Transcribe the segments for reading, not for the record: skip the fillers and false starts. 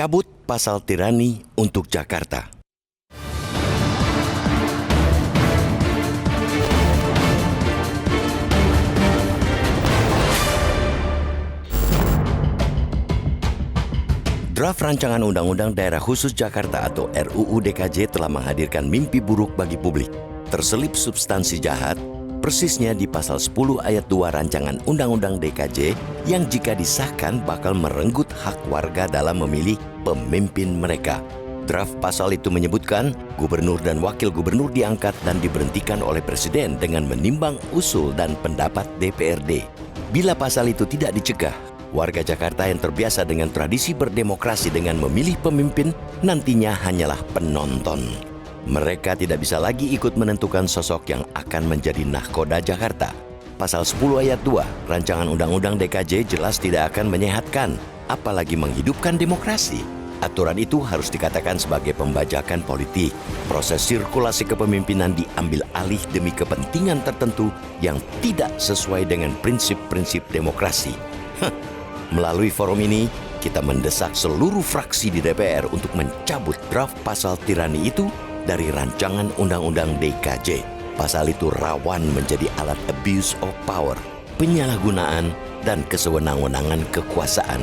Cabut pasal tirani untuk Jakarta. Draft Rancangan Undang-Undang Daerah Khusus Jakarta atau RUU DKJ telah menghadirkan mimpi buruk bagi publik. Terselip substansi jahat, persisnya di pasal 10 ayat 2 Rancangan Undang-Undang DKJ yang jika disahkan bakal merenggut hak warga dalam memilih pemimpin mereka. Draft pasal itu menyebutkan gubernur dan wakil gubernur diangkat dan diberhentikan oleh presiden dengan menimbang usul dan pendapat DPRD. Bila pasal itu tidak dicegah, warga Jakarta yang terbiasa dengan tradisi berdemokrasi dengan memilih pemimpin nantinya hanyalah penonton. Mereka tidak bisa lagi ikut menentukan sosok yang akan menjadi nahkoda Jakarta. Pasal 10 ayat 2 Rancangan Undang-Undang DKJ jelas tidak akan menyehatkan, apalagi menghidupkan demokrasi. Aturan itu harus dikatakan sebagai pembajakan politik. Proses sirkulasi kepemimpinan diambil alih demi kepentingan tertentu yang tidak sesuai dengan prinsip-prinsip demokrasi. Melalui forum ini, kita mendesak seluruh fraksi di DPR untuk mencabut draft pasal tirani itu dari rancangan Undang-Undang DKJ. Pasal itu rawan menjadi alat abuse of power, penyalahgunaan, dan kesewenang-wenangan kekuasaan.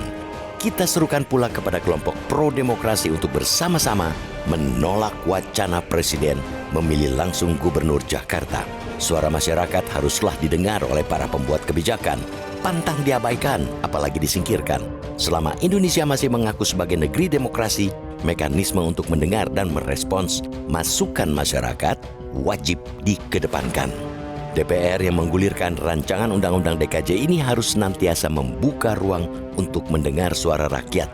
Kita serukan pula kepada kelompok pro-demokrasi untuk bersama-sama menolak wacana presiden memilih langsung gubernur Jakarta. Suara masyarakat haruslah didengar oleh para pembuat kebijakan. Pantang diabaikan, apalagi disingkirkan. Selama Indonesia masih mengaku sebagai negeri demokrasi, mekanisme untuk mendengar dan merespons masukan masyarakat wajib dikedepankan. DPR yang menggulirkan rancangan Undang-Undang DKJ ini harus senantiasa membuka ruang untuk mendengar suara rakyat.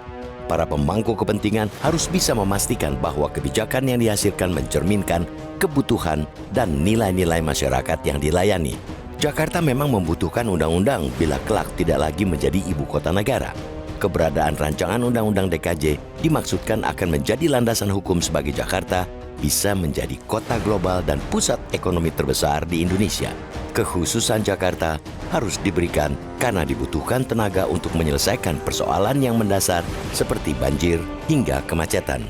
Para pemangku kepentingan harus bisa memastikan bahwa kebijakan yang dihasilkan mencerminkan kebutuhan dan nilai-nilai masyarakat yang dilayani. Jakarta memang membutuhkan undang-undang bila kelak tidak lagi menjadi ibu kota negara. Keberadaan rancangan Undang-Undang DKJ dimaksudkan akan menjadi landasan hukum sebagai Jakarta bisa menjadi kota global dan pusat ekonomi terbesar di Indonesia. Kekhususan Jakarta harus diberikan karena dibutuhkan tenaga untuk menyelesaikan persoalan yang mendasar seperti banjir hingga kemacetan.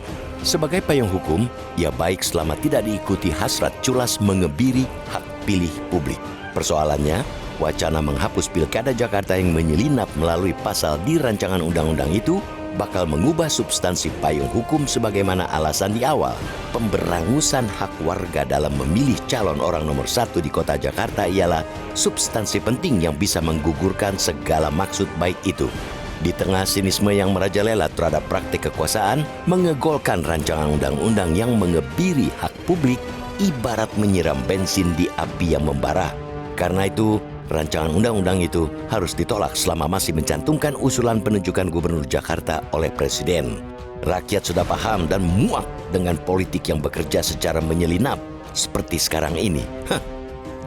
Sebagai payung hukum, ia baik selama tidak diikuti hasrat culas mengebiri hak pilih publik. Persoalannya, wacana menghapus Pilkada Jakarta yang menyelinap melalui pasal di rancangan undang-undang itu bakal mengubah substansi payung hukum sebagaimana alasan di awal. Pemberangusan hak warga dalam memilih calon orang nomor 1 di kota Jakarta ialah substansi penting yang bisa menggugurkan segala maksud baik itu. Di tengah sinisme yang merajalela terhadap praktik kekuasaan, mengegolkan rancangan undang-undang yang mengebiri hak publik ibarat menyiram bensin di api yang membara. Karena itu, rancangan undang-undang itu harus ditolak selama masih mencantumkan usulan penunjukan gubernur Jakarta oleh presiden. Rakyat sudah paham dan muak dengan politik yang bekerja secara menyelinap seperti sekarang ini.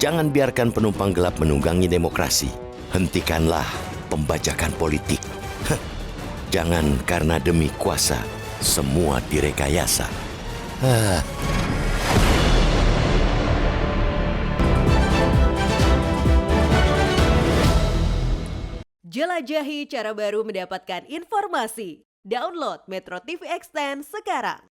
Jangan biarkan penumpang gelap menunggangi demokrasi. Hentikanlah pembajakan politik. Jangan karena demi kuasa semua direkayasa. Jelajahi cara baru mendapatkan informasi. Download Metro TV Extend sekarang.